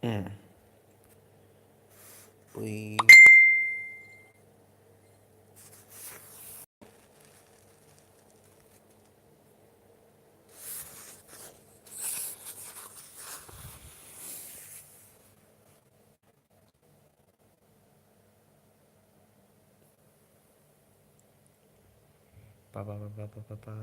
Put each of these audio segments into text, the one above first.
We ba ba ba ba ba ba ba.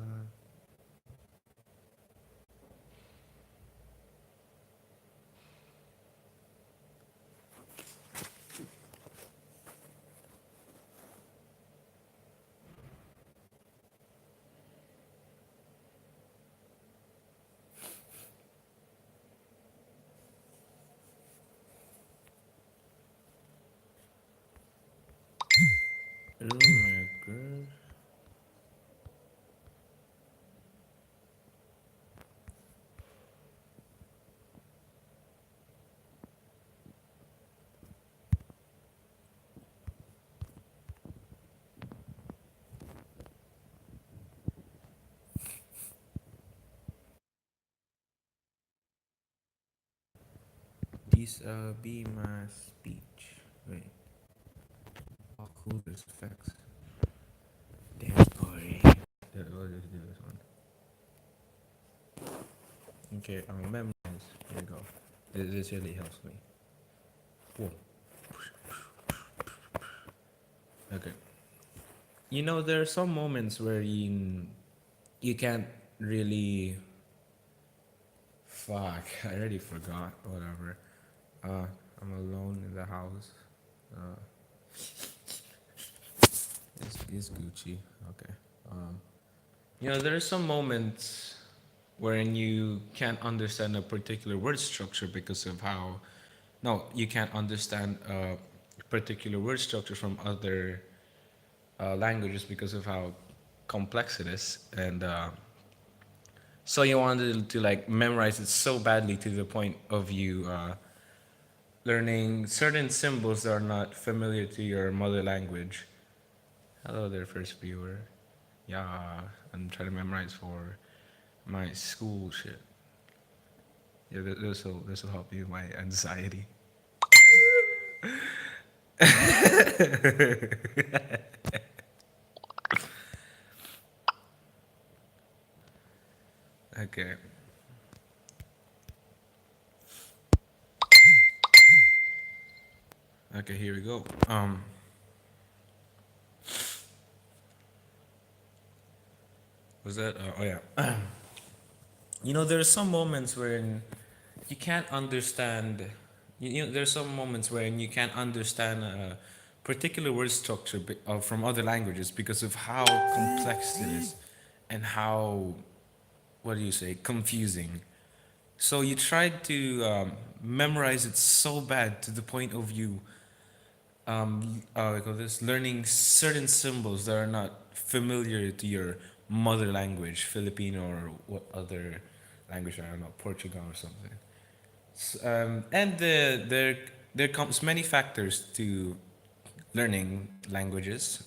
Oh my god. This be my speech. Wait. How cool this effects. Damn boy. We'll just do this one. Okay, memorize. Here we go. This really helps me. Whoa. Okay. You know, there are some moments where you can't really. Fuck, I already forgot. Whatever. I'm alone in the house. Uh, it's Gucci. Okay. Um, you know, there are some moments wherein you can't understand a particular word structure because of how. No, you can't understand a particular word structure from other languages because of how complex it is, and so you wanted to like memorize it so badly to the point of you learning certain symbols that are not familiar to your mother language. Hello there, first viewer. Yeah, I'm trying to memorize for my school shit. Yeah, this will help you with my anxiety. Okay. Okay, here we go. Was that? Oh yeah. You know, there are some moments when you can't understand. There are some moments when you can't understand a particular word structure from other languages because of how complex it is, and how, what do you say, confusing. So you tried to memorize it so bad to the point of you like this, learning certain symbols that are not familiar to your mother language, Filipino or what other language, I don't know, Portugal or something. And there comes many factors to learning languages.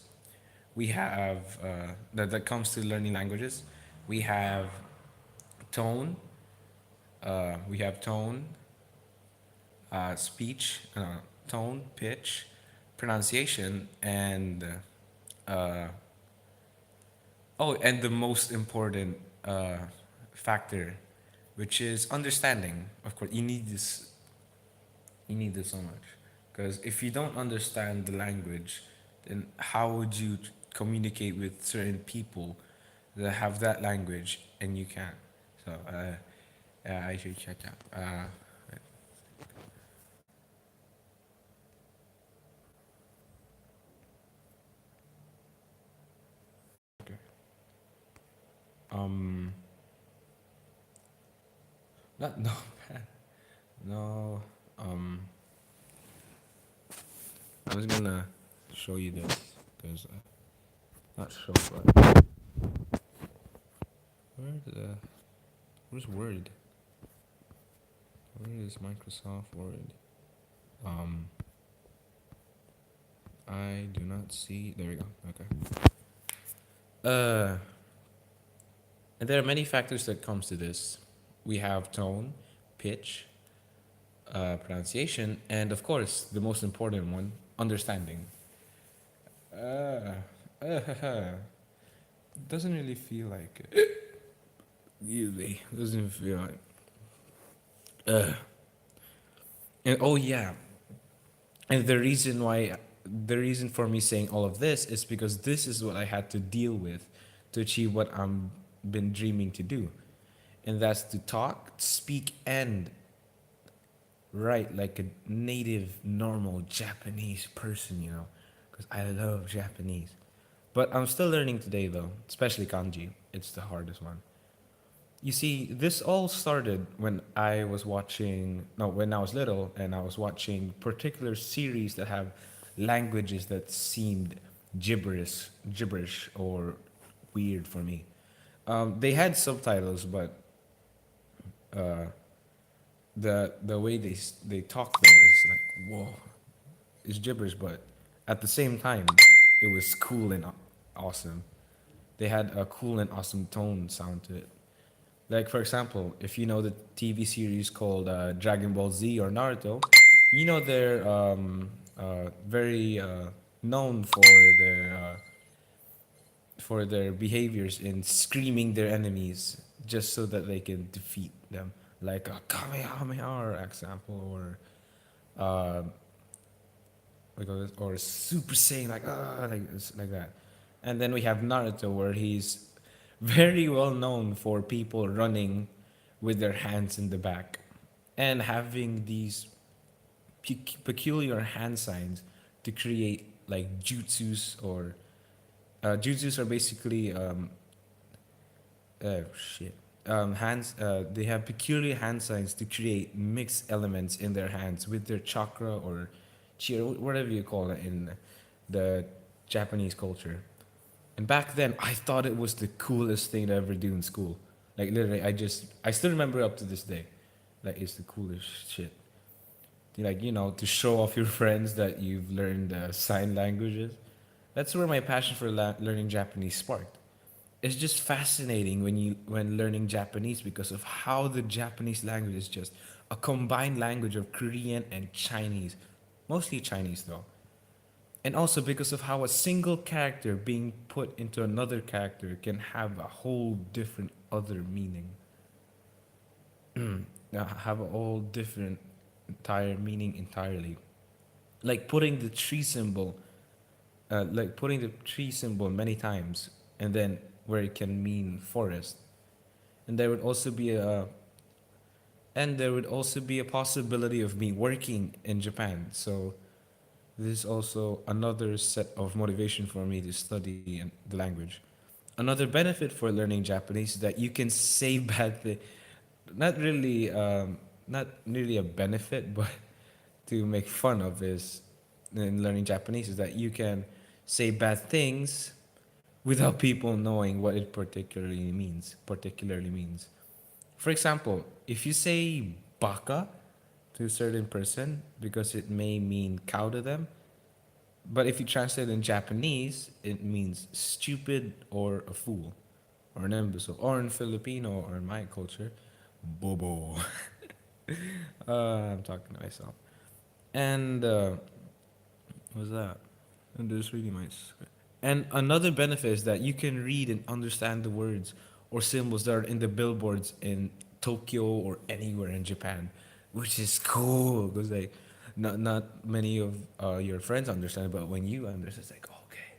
We have that comes to learning languages. We have tone. We have tone, speech, tone, pitch, pronunciation, and uh, oh, and the most important factor, which is understanding. Of course, you need this. You need this so much, because if you don't understand the language, then how would you communicate with certain people that have that language and you can't? So, I should check out. Okay. Um, not no, no. Um, I was gonna show you this because not show, but where the where's Word? Where is Microsoft Word? Um, I do not see. There we go. Okay. And there are many factors that comes to this. We have tone, pitch, pronunciation, and of course, the most important one, understanding. Uh, doesn't really feel like it. Really, doesn't feel like. Uh. And oh yeah, and the reason for me saying all of this is because this is what I had to deal with to achieve what I'm been dreaming to do, and that's to talk, speak, and write like a native, normal Japanese person. Because I love Japanese. But I'm still learning today though, especially kanji. It's the hardest one. You see, this all started when I was watching, no, when I was little and I was watching particular series that have languages that seemed gibberish or weird for me. They had subtitles, but uh, the way they talk though is like whoa, it's gibberish, but at the same time, it was cool and awesome. They had a cool and awesome tone sound to it. Like for example, if you know the TV series called Dragon Ball Z or Naruto, they're very known for their behaviors in screaming their enemies just so that they can defeat them, like a Kamehameha, or example, or uh, or Super Saiyan, like that. And then we have Naruto, where he's very well known for people running with their hands in the back and having these peculiar hand signs to create like jutsus, or jutsus are basically shit hands. They have peculiar hand signs to create mixed elements in their hands with their chakra or chi, or whatever you call it in the Japanese culture. And back then, I thought it was the coolest thing to ever do in school. Like literally, I still remember up to this day. Like it's the coolest shit. Like to show off your friends that you've learned sign languages. That's where my passion for learning Japanese sparked. It's just fascinating when learning Japanese because of how the Japanese language is just a combined language of Korean and Chinese, mostly Chinese though. And also because of how a single character being put into another character can have a whole different other meaning. Have a whole different entire meaning entirely. Like putting the tree symbol many times, and then where it can mean forest. And there would also be a possibility of me working in Japan. So this is also another set of motivation for me to study the language. Another benefit for learning Japanese is that you can say bad things. Not really, not really a benefit, but to make fun of is in learning Japanese is that you can say bad things without people knowing what it particularly means. Particularly means. For example, if you say baka to a certain person because it may mean cow to them, but if you translate in Japanese, it means stupid or a fool or an imbecile. Or in Filipino or in my culture, bobo. I'm talking to myself. And what was that? And there's really my script. And another benefit is that you can read and understand the words or symbols that are in the billboards in Tokyo or anywhere in Japan, which is cool because like not many of your friends understand, but when you understand, it's like okay,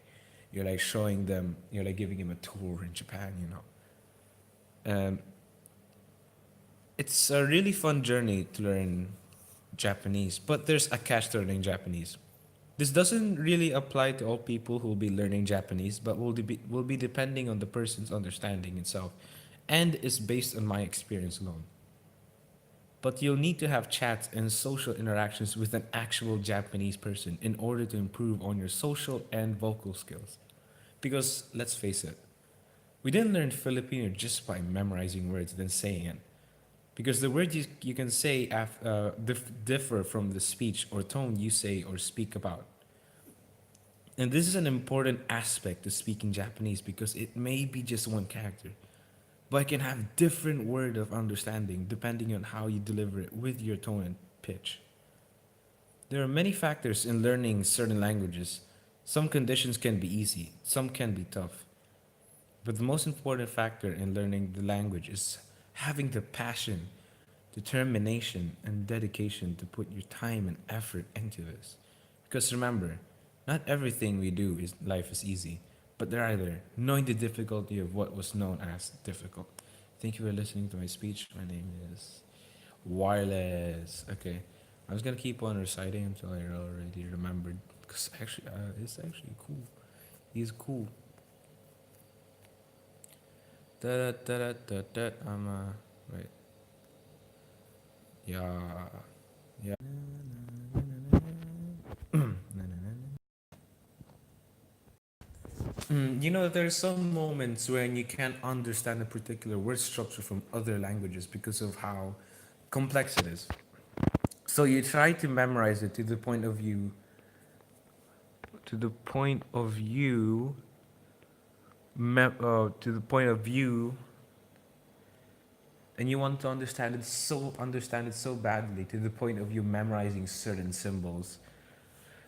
you're like showing them, you're like giving them a tour in Japan, Um, it's a really fun journey to learn Japanese, but there's a catch to learning Japanese. This doesn't really apply to all people who will be learning Japanese, but will be depending on the person's understanding itself and is based on my experience alone. But you'll need to have chats and social interactions with an actual Japanese person in order to improve on your social and vocal skills. Because let's face it, we didn't learn Filipino just by memorizing words then saying it. Because the words you can say differ from the speech or tone you say or speak about. And this is an important aspect to speaking Japanese because it may be just one character, but it can have different word of understanding depending on how you deliver it with your tone pitch. There are many factors in learning certain languages. Some conditions can be easy, some can be tough. But the most important factor in learning the language is having the passion, determination, and dedication to put your time and effort into this. Because remember, not everything we do is life is easy, but rather knowing the difficulty of what was known as difficult. Thank you for listening to my speech. My name is Wireless. Okay, I was gonna keep on reciting until I already remembered. Cause actually, it's actually cool. He's cool. Da da da da da. Wait. Yeah. Yeah. There's some moments when you can't understand a particular word structure from other languages because of how complex it is. So you try to memorize it to the point of view, to the point of view, to the point of view, and you want to understand it so badly to the point of you memorizing certain symbols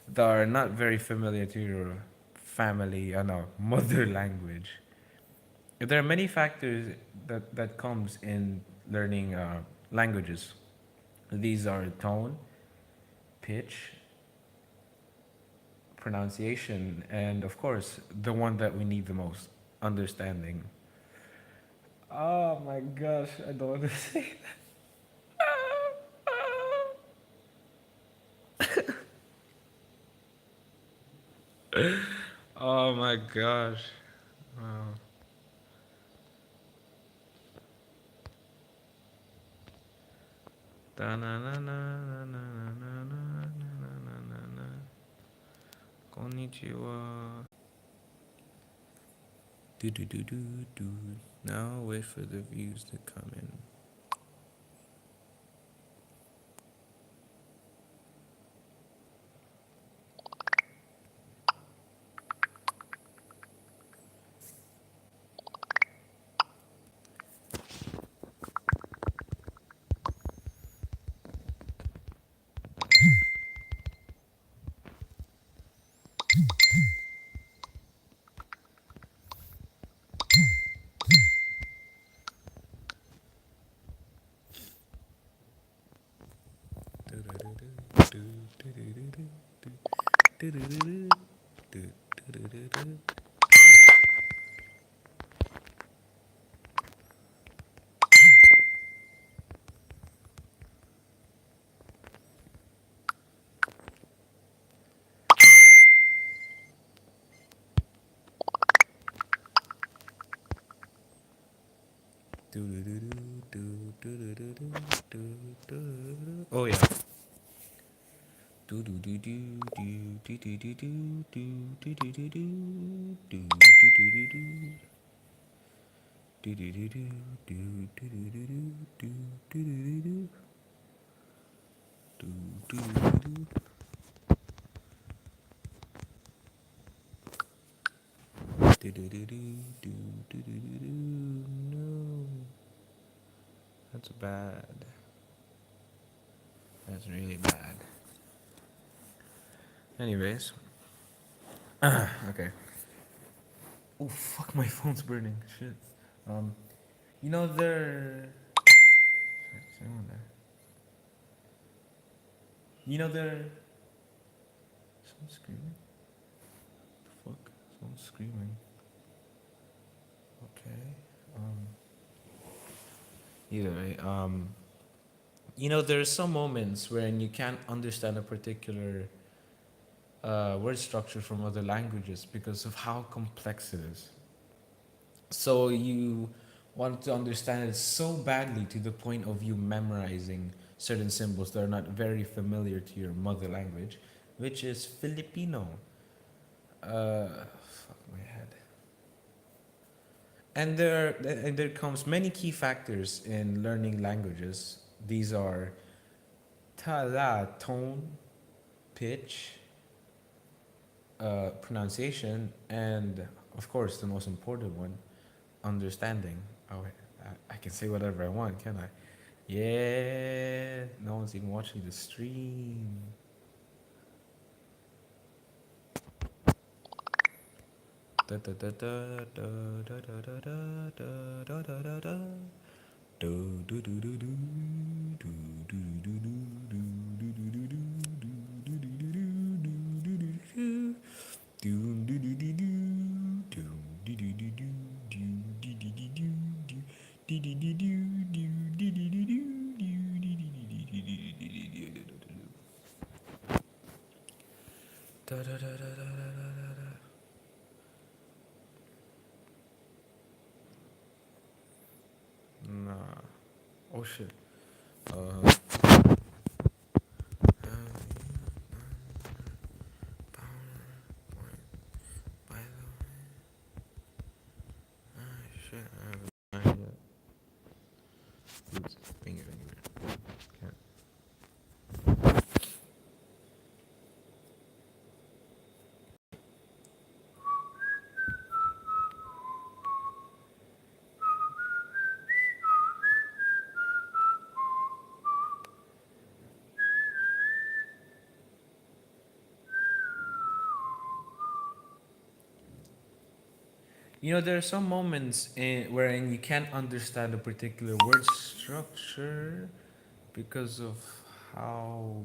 that are not very familiar to your family, no, mother language. There are many factors that comes in learning languages. These are tone, pitch, pronunciation, and of course, the one that we need the most, understanding. Oh my gosh, I don't want to say that. Oh my gosh. Wow. Da-na-na-na-na-na-na-na-na-na-na-na. Konnichiwa. Do do do do do. Now wait for the views to come in. Oh yeah. Do do do do do do do do do do do do do do do do do do. Do do do do do do do do do do do do do do do. Do do do do do do do do. No, that's bad. That's really bad. Anyways, okay. Oh fuck, my phone's burning. Shit. Um, there. Sorry, is anyone there? There. Someone screaming. The fuck? Someone's screaming. Okay. Um. Either way. There are some moments when you can't understand a particular word structure from other languages because of how complex it is. So you want to understand it so badly to the point of you memorizing certain symbols that are not very familiar to your mother language, which is Filipino. Fuck my head. And there comes many key factors in learning languages. These are tala, tone, pitch, pronunciation, and of course the most important one, understanding. Oh, wait, I can say whatever I want, can I? Yeah, no one's even watching the stream. Da da da da da da da da da da da da da. Do do do do do do do do do do do do do Nah. Oh shit. Uh, by the shit. I haven't yet. Oops, finger. Can't. You know, there are some moments wherein you can't understand a particular word structure because of how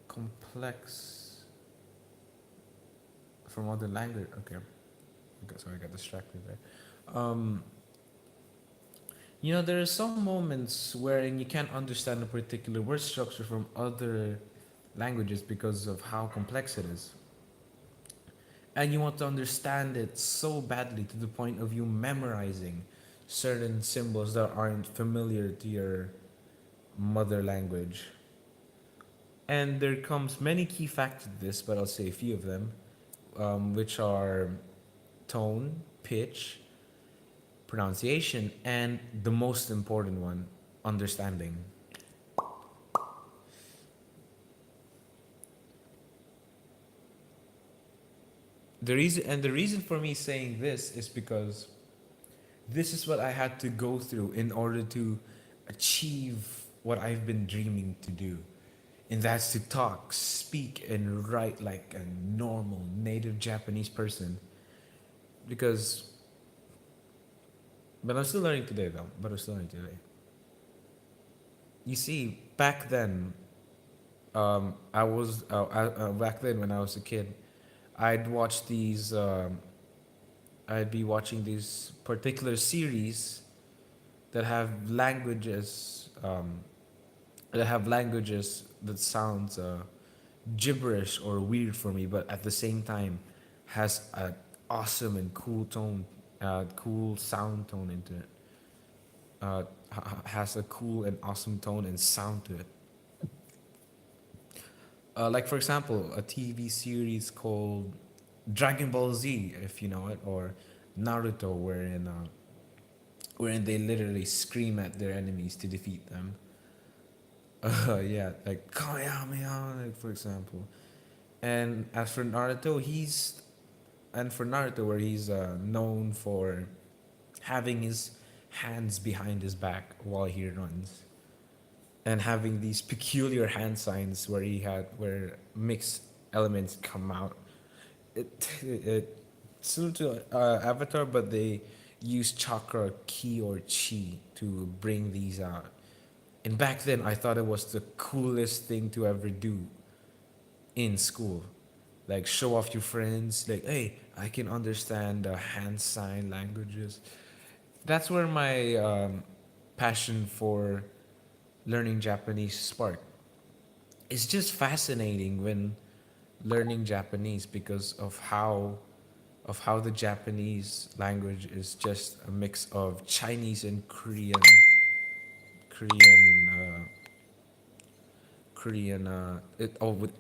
complex from other language. Okay, sorry, I got distracted there. You know, there are some moments wherein you can't understand a particular word structure from other languages because of how complex it is. And you want to understand it so badly to the point of you memorizing certain symbols that aren't familiar to your mother language. And there comes many key factors to this, but I'll say a few of them, which are tone, pitch, pronunciation, and the most important one, understanding. The reason for me saying this is because this is what I had to go through in order to achieve what I've been dreaming to do. And that's to talk, speak, and write like a normal native Japanese person. Because, but I'm still learning today though. But I'm still learning today. You see, back then, back then when I was a kid, I'd watch these. I'd be watching these particular series that have languages that sounds gibberish or weird for me, but at the same time has a awesome and cool tone, cool sound tone into it. Has a cool and awesome tone and sound to it. Like for example, a TV series called Dragon Ball Z, if you know it, or Naruto, wherein they literally scream at their enemies to defeat them. Yeah, like Kamehameha, like for example. And as for Naruto, where he's known for having his hands behind his back while he runs, and having these peculiar hand signs where mixed elements come out. It similar to Avatar, but they use chakra, ki, or chi to bring these out. And back then, I thought it was the coolest thing to ever do in school. Like, show off your friends, like, hey, I can understand hand sign languages. That's where my passion for learning Japanese sparked. It's just fascinating when learning Japanese because of how the Japanese language is just a mix of Chinese and Korean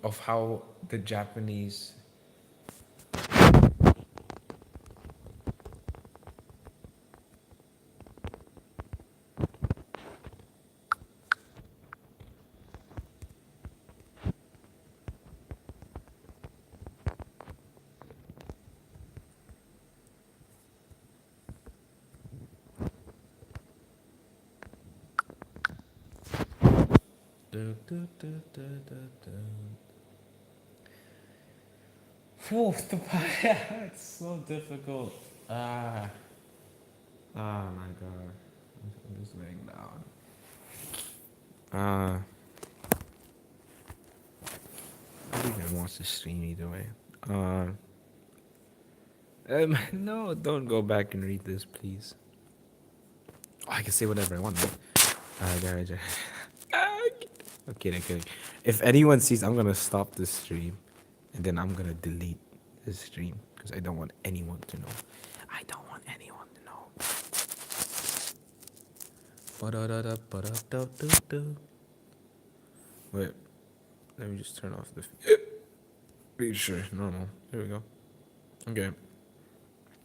of how the Japanese. Whew, it's so difficult. Ah, oh my god. I'm just laying down. Uh, I think I watch the stream either way. No, don't go back and read this, please. Oh, I can say whatever I want, right? Alright. I'm kidding, I'm kidding. If anyone sees, I'm gonna stop this stream, and then I'm gonna delete this stream because I don't want anyone to know. I don't want anyone to know. Ba-da-da-da-ba-da-da-da-da. Wait, let me just turn off the. Pretty sure, normal. There we go. Okay.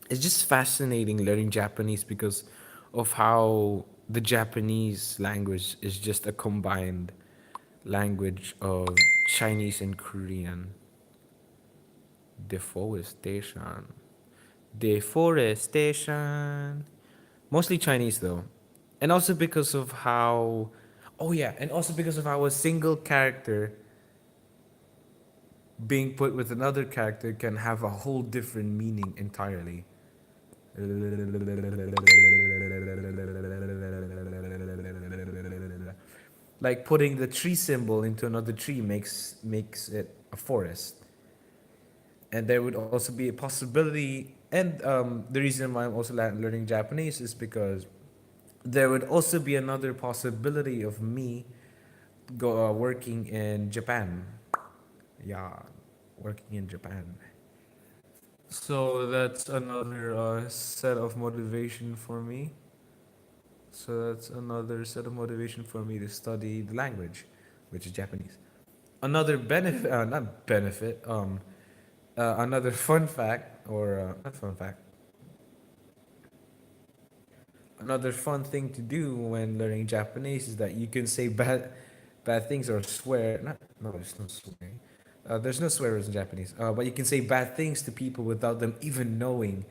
It's just fascinating learning Japanese because of how the Japanese language is just a combined language of Chinese and Korean. Deforestation. Deforestation. Mostly Chinese though. And also because of how. Oh yeah, and also because of how a single character being put with another character can have a whole different meaning entirely. Like putting the tree symbol into another tree makes it a forest. And there would also be a possibility, and the reason why I'm also learning Japanese is because there would also be another possibility of me working in Japan. Yeah, working in Japan. So that's another set of motivation for me. So that's another set of motivation for me to study the language, which is Japanese. Another benefit, not benefit, another fun fact, or not fun fact, another fun thing to do when learning Japanese is that you can say bad things or swear. Not, no, there's no swearing. There's no swears in Japanese, but you can say bad things to people without them even knowing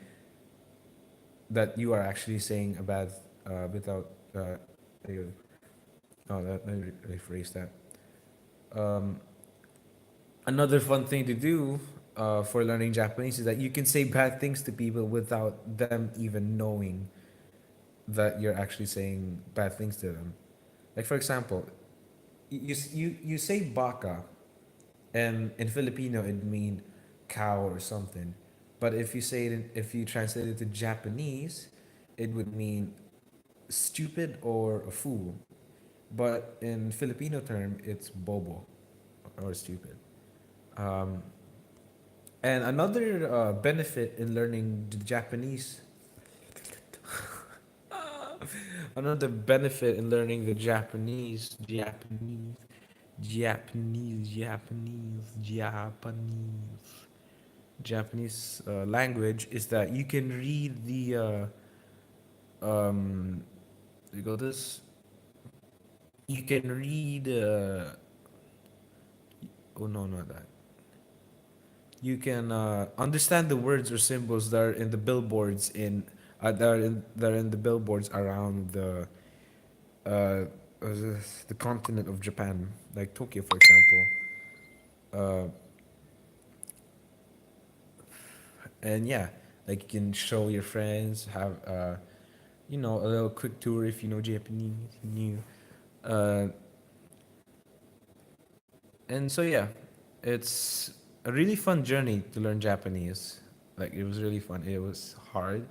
that you are actually saying a bad, without, you- oh, let me rephrase that. Um, Another fun thing to do for learning Japanese is that you can say bad things to people without them even knowing that you're actually saying bad things to them. Like for example, you say baka, and in Filipino it mean cow or something, but if you translate it to Japanese, it would mean stupid or a fool. But in Filipino term, it's bobo or stupid. Um, and another benefit in learning the Japanese, another benefit in learning the Japanese language is that you can read the you go this you can read oh no, not that. You can understand the words or symbols that are in the billboards that are in the billboards around uh, the continent of Japan, like Tokyo, for example. Uh, and yeah, like you can show your friends, have a little quick tour if you know Japanese, new. Uh, and so yeah, it's a really fun journey to learn Japanese. Like it was really fun. It was hard.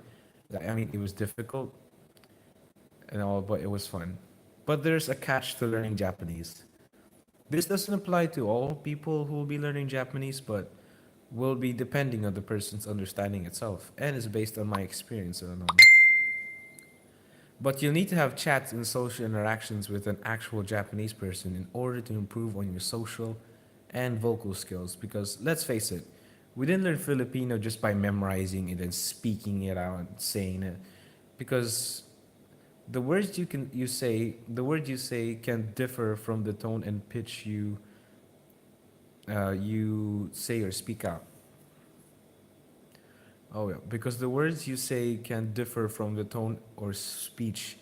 Like, I mean, it was difficult and all, but it was fun. But there's a catch to learning Japanese. This doesn't apply to all people who will be learning Japanese, but will be depending on the person's understanding itself, and is based on my experience alone. But you'll need to have chats and social interactions with an actual Japanese person in order to improve on your social and vocal skills. Because let's face it, we didn't learn Filipino just by memorizing it and speaking it out, saying it. Because the word you say can differ from the tone and pitch you say or speak out. Oh yeah, because the words you say can differ from the tone or speech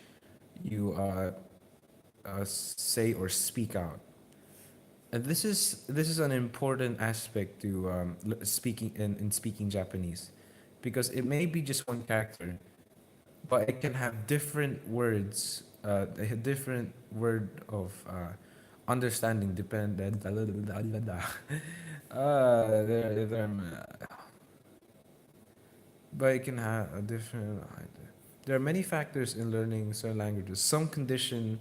you say or speak out. And this is an important aspect to speaking in speaking Japanese, because it may be just one character, but it can have different words, a different word of understanding dependent. But it can have a different. There are many factors in learning certain languages. Some condition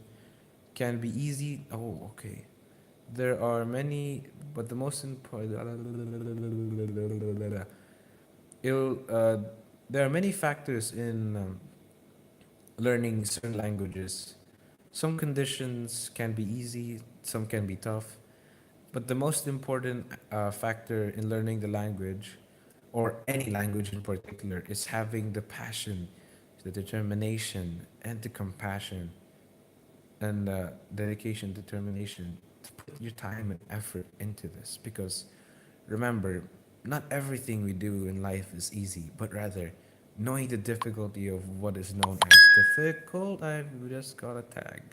can be easy. Oh, okay. There are many, but the most important. It'll, there are many factors in learning certain languages. Some conditions can be easy, some can be tough, but the most important factor in learning the language, or any language in particular, is having the passion, the determination, and the compassion, and dedication, determination to put your time and effort into this. Because remember, not everything we do in life is easy, but rather knowing the difficulty of what is known as difficult. I just got a tag.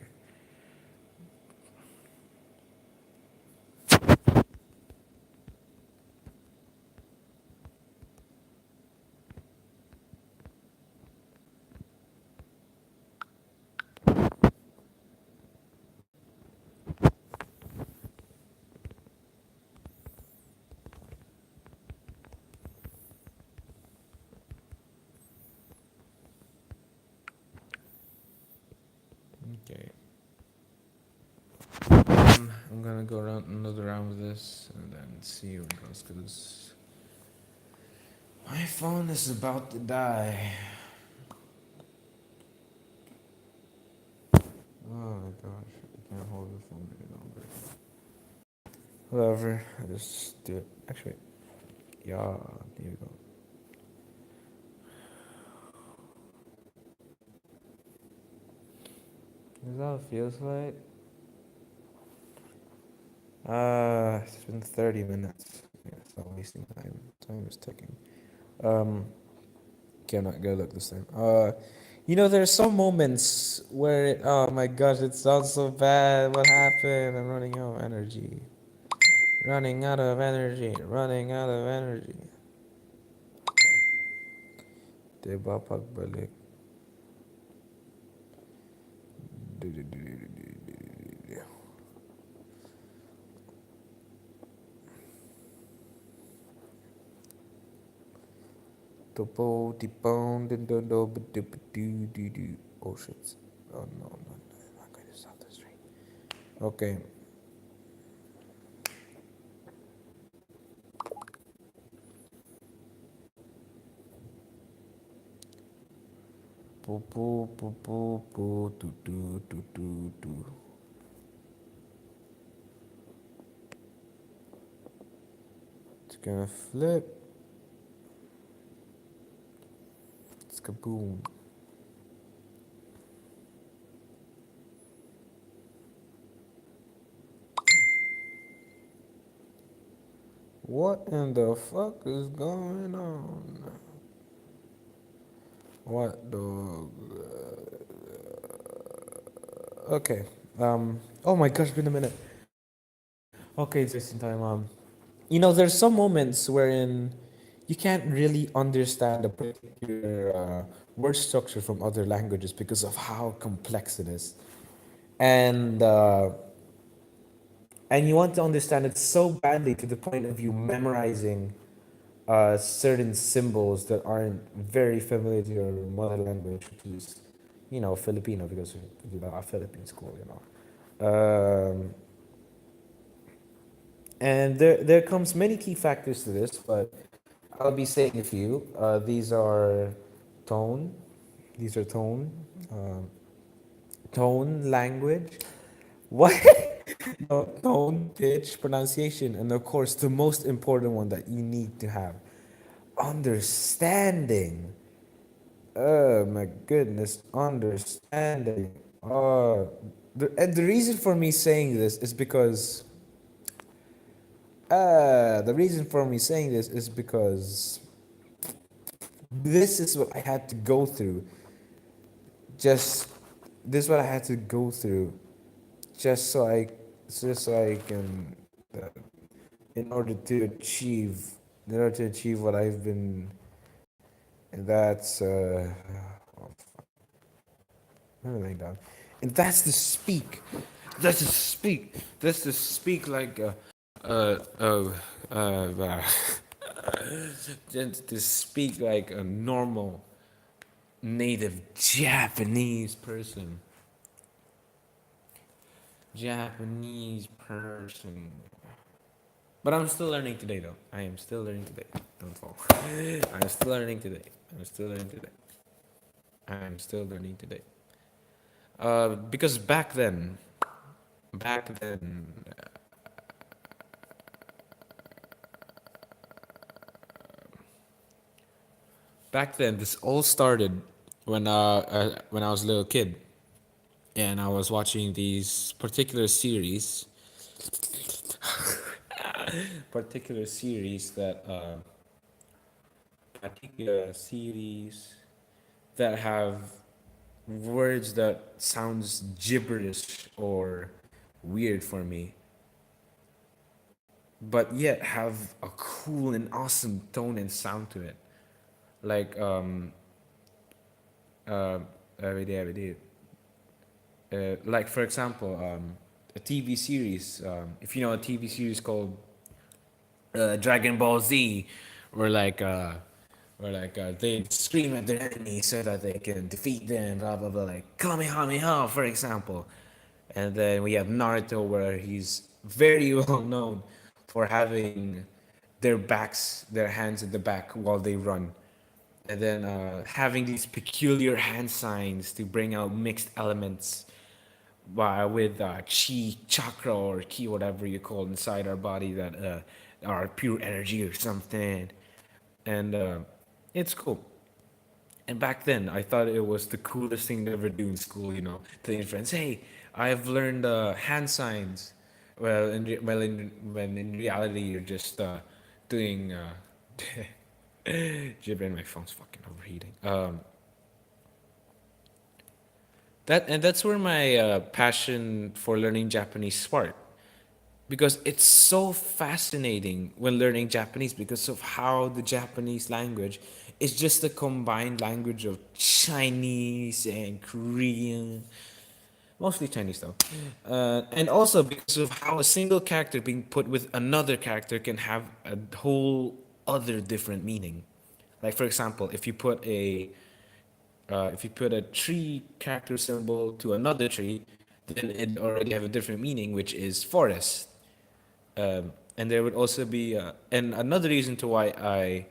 Okay. I'm gonna go around another round with this and then see where it goes, because my phone is about to die. Oh my gosh, I can't hold the phone any longer. Whatever, I just do it. Actually, yeah, there you go. Is that what it feels like? It's been 30 minutes. Yeah, it's not wasting time. Time is ticking. Um, cannot go look this time. There's some moments where oh my gosh, it sounds so bad. What happened? I'm running out of energy. Running out of energy. Running out of energy. Diba pagbalik. Topo tipon do do do do do do do. Oh shit. Oh no, no, no, I'm not going to stop the stream. Okay. Poo poo poo poo poo do do do do do. It's gonna flip. It's kaboom. What in the fuck is going on? What dog? Okay. Oh my gosh, been a minute. Okay, it's just in time. There's some moments wherein you can't really understand a particular word structure from other languages because of how complex it is, and uh, and you want to understand it so badly to the point of you memorizing certain symbols that aren't very familiar to your mother language, which is, Filipino, because our Philippine school, and there comes many key factors to this, but I'll be saying a few. These are tone. These are tone, language. What? No, tone, pitch, pronunciation, and of course, the most important one that you need to have, understanding. Oh my goodness, understanding. And the reason for me saying this is because this is what I had to go through. Just this is what I had to go through, just so I can that in order to achieve, in order to achieve what I've been, and that's oh, everything down, and that's to speak, that's to speak, that's to speak like uh, uh, uh, just to speak like a normal native Japanese person. Japanese person. But I'm still learning today, though. I am still learning today. Don't fall. I'm still learning today. I'm still learning today. I'm still learning today. Because back then, back then, this all started when I was a little kid, and I was watching these particular series that have words that sounds gibberish or weird for me, but yet have a cool and awesome tone and sound to it. Like uh, every day. Like for example, a TV series. If you know a TV series called Dragon Ball Z, where they scream at their enemies so that they can defeat them, blah blah blah, like Kamehameha, for example. And then we have Naruto, where he's very well known for having their hands at the back while they run. And then having these peculiar hand signs to bring out mixed elements with chi, chakra, or ki, whatever you call it, inside our body that are pure energy or something. And it's cool. And back then, I thought it was the coolest thing to ever do in school. Telling friends, "Hey, I've learned hand signs." When in reality, you're just doing. Gibbering, my phone's fucking overheating. That's where my passion for learning Japanese sparked, because it's so fascinating when learning Japanese because of how the Japanese language is just a combined language of Chinese and Korean, mostly Chinese though, and also because of how a single character being put with another character can have a whole other different meaning. Like for example, if you put a tree character symbol to another tree, then it already have a different meaning, which is forest. And there would also be, and another reason to why I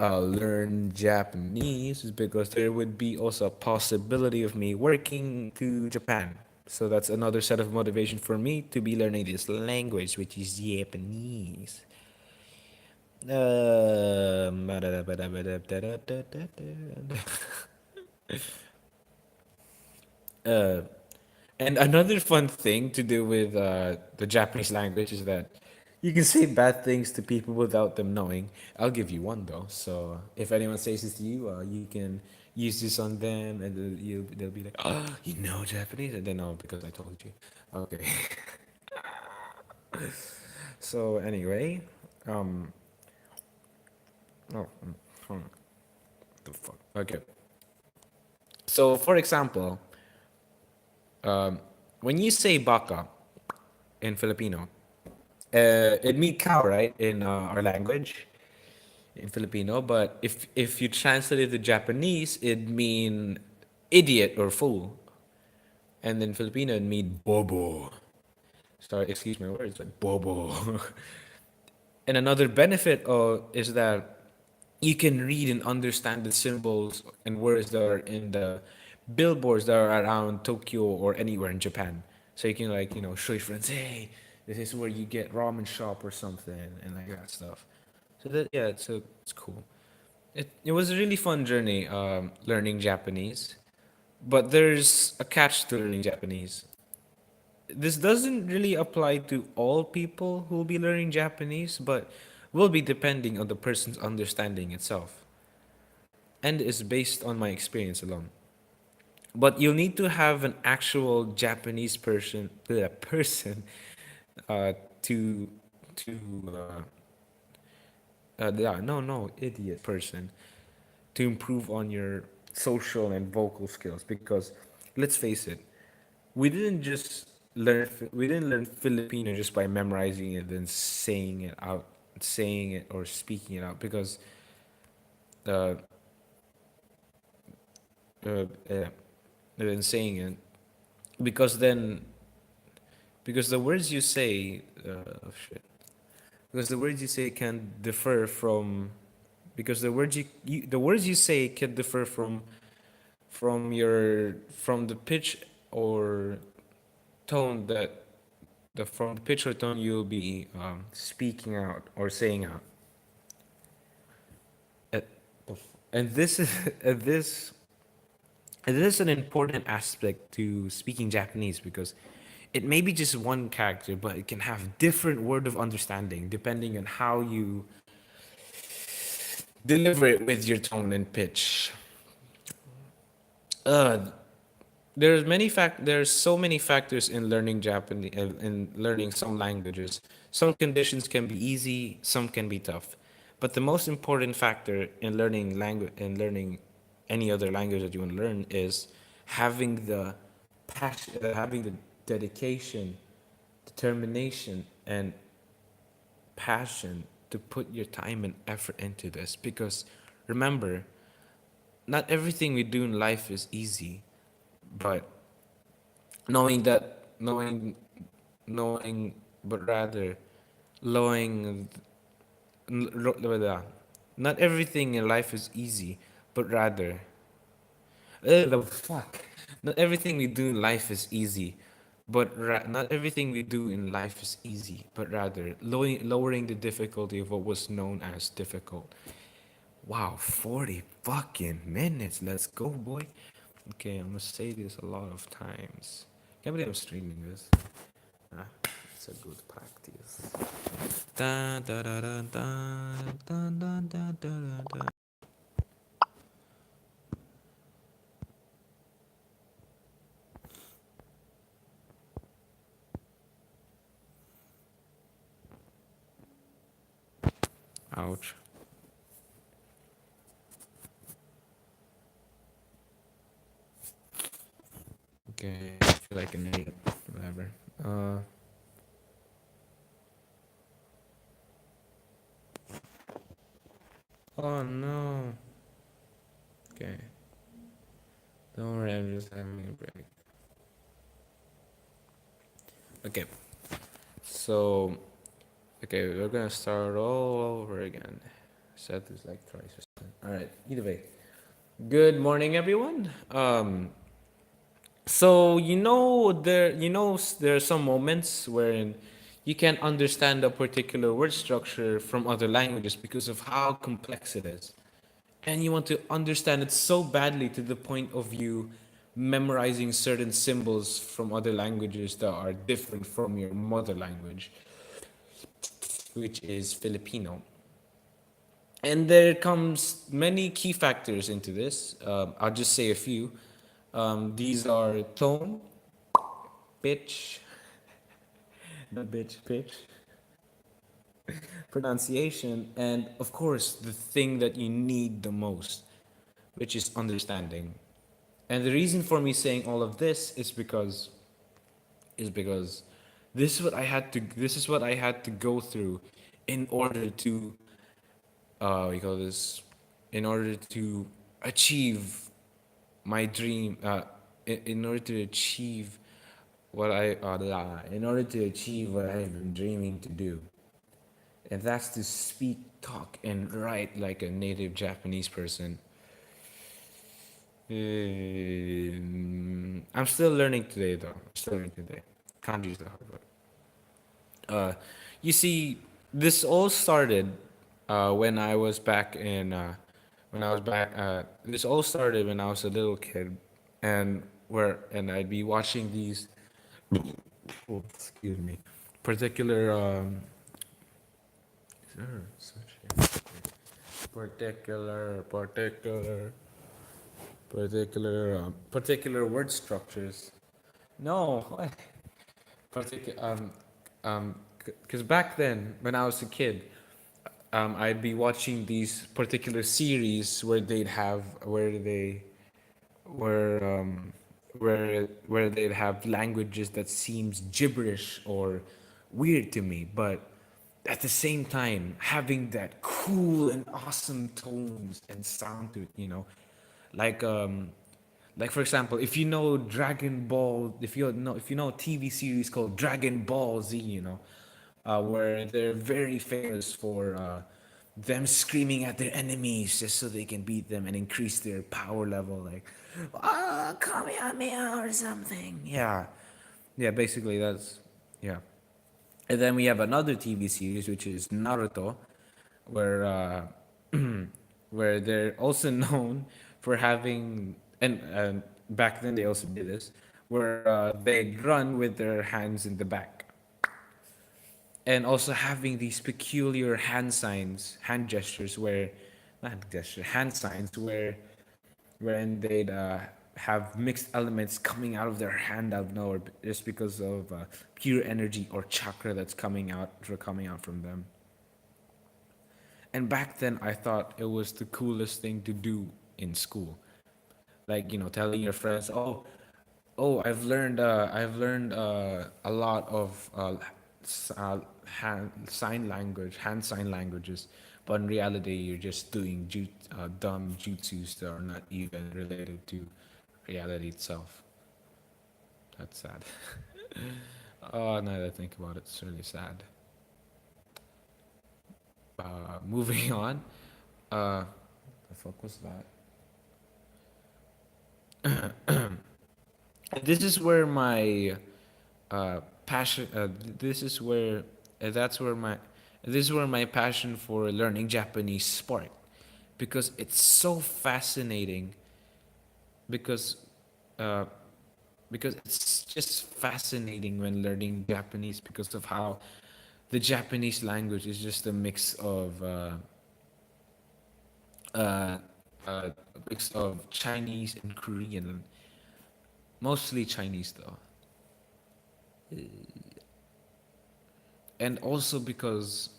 learn Japanese is because there would be also a possibility of me working to Japan. So that's another set of motivation for me to be learning this language, which is Japanese. Uh, And another fun thing to do with the Japanese language is that you can say bad things to people without them knowing. I'll give you one though. So if anyone says this to you, you can use this on them, and they'll be like, "Oh, you know Japanese?" And then, "No, because I told you." Okay. So anyway, um, oh, hold on. The fuck. Okay. So for example, um, when you say baka in Filipino, it means cow, right, in our language, in Filipino. But if you translate it to Japanese, it mean idiot or fool, and in Filipino it mean bobo. Sorry, excuse my words, but bobo. And another benefit is that you can read and understand the symbols and words that are in the billboards that are around Tokyo or anywhere in Japan. So you can, like, show your friends, "Hey, this is where you get ramen shop or something," and like that stuff. So that, yeah, it's cool. It was a really fun journey learning Japanese, but there's a catch to learning Japanese. This doesn't really apply to all people who will be learning Japanese, but will be depending on the person's understanding itself, and is based on my experience alone. But you'll need to have an actual Japanese person uh, to to yeah, no, idiot person, to improve on your social and vocal skills. Because let's face it, we didn't learn Filipino just by memorizing it and saying it or speaking it out. Because uh, yeah, and then saying it, because then because the words you say, oh shit, because the words you say can differ from, because the words you say can differ from the pitch or tone that the from the pitch or tone you'll be speaking out or saying out. Uh, and this is this and this is an important aspect to speaking Japanese, because it may be just one character, but it can have different word of understanding depending on how you deliver it with your tone and pitch. Uh, there's so many factors in learning Japanese, in learning some languages. Some conditions can be easy, some can be tough. But the most important factor in learning any other language that you want to learn is having the passion, having the dedication, determination, and passion to put your time and effort into this. Because remember, not everything we do in life is easy, but knowing that knowing but rather knowing not everything in life is easy, but rather the fuck not everything we do in life is easy, not everything we do in life is easy, but rather lowering the difficulty of what was known as difficult. Wow, 40 fucking minutes. Let's go, boy. Okay, I'm gonna say this a lot of times. Can't believe I'm streaming this. Ah, it's a good practice. Da, da, da, da, da, da, da, da, da, da. Ouch. Okay, I feel like an idiot. Whatever. Uh, oh no. Okay. Don't worry, I'm just having a break. Okay, so, okay, we're gonna start all over again. Said this like twice. Alright, either way. Good morning, everyone. So there are some moments wherein you can't understand a particular word structure from other languages because of how complex it is, and you want to understand it so badly to the point of you memorizing certain symbols from other languages that are different from your mother language, which is Filipino. And there comes many key factors into this. I'll just say a few. These are tone, pitch, the bitch pitch, pronunciation, and of course, the thing that you need the most, which is understanding. And the reason for me saying all of this is because this is what I had to go through in order to we call this in order to achieve my dream, in order to achieve in order to achieve what I've been dreaming to do, and that's to speak, talk, and write like a native Japanese person. I'm still learning today, though. I'm still learning today. Can't use the hard word. Uh, you see, this all started when I was back in when I was back. This all started when I was a little kid, and I'd be watching these. Oh, excuse me. Particular sir, such a particular word structures. No, particular Because back then, when I was a kid, I'd be watching these particular series where they'd have where where they'd have languages that seems gibberish or weird to me, but at the same time having that cool and awesome tones and sound to it, like like for example, if you know Dragon Ball, if you know a TV series called Dragon Ball Z, where they're very famous for them screaming at their enemies just so they can beat them and increase their power level, like Kamehameha or something. Yeah, yeah. Basically, that's yeah. And then we have another TV series which is Naruto, where where they're also known for having and back then they also did this, where they'd run with their hands in the back, and also having these peculiar hand gestures where not gesture, hand signs wherein they'd have mixed elements coming out of their hand out of nowhere just because of pure energy or chakra that's coming out from them. And back then, I thought it was the coolest thing to do in school. Like, telling your friends, oh, I've learned a lot of hand sign languages, but in reality, you're just doing dumb jutsus that are not even related to reality itself. That's sad. Oh, now that I think about it, it's really sad. Moving on. The fuck was that? This is where my passion. This is where that's where my this is where my passion for learning Japanese sparked, because it's so fascinating. Because uh, because it's just fascinating when learning Japanese because of how the Japanese language is just a uh, a mix of Chinese and Korean, mostly Chinese though, and also because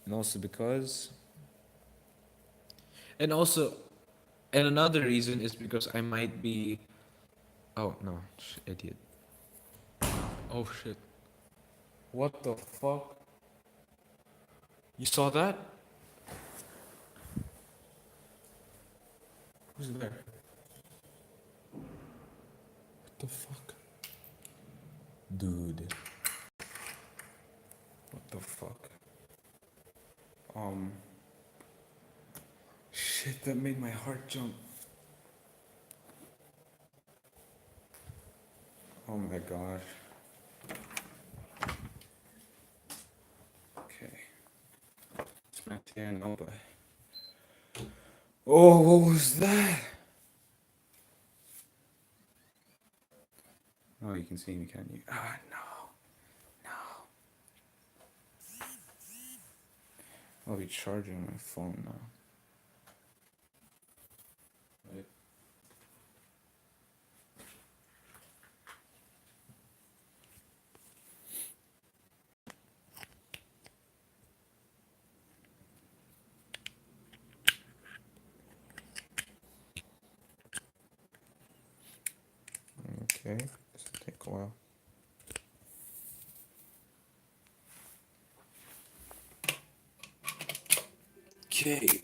and also because and also and another reason is because I might be. Oh no, idiot. Oh shit. What the fuck? You saw that? Who's there? What the fuck? Dude. What the fuck? Um. Shit, that made my heart jump. Oh my gosh. Okay. It's not there, no, but. Oh, what was that? Oh, you can see me, can you? Ah, no. No. I'll be charging my phone now. Wait. Okay. This will take a while. Okay.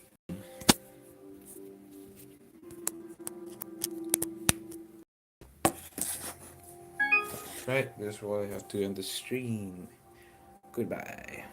Right, that's what I have to end the stream. Goodbye.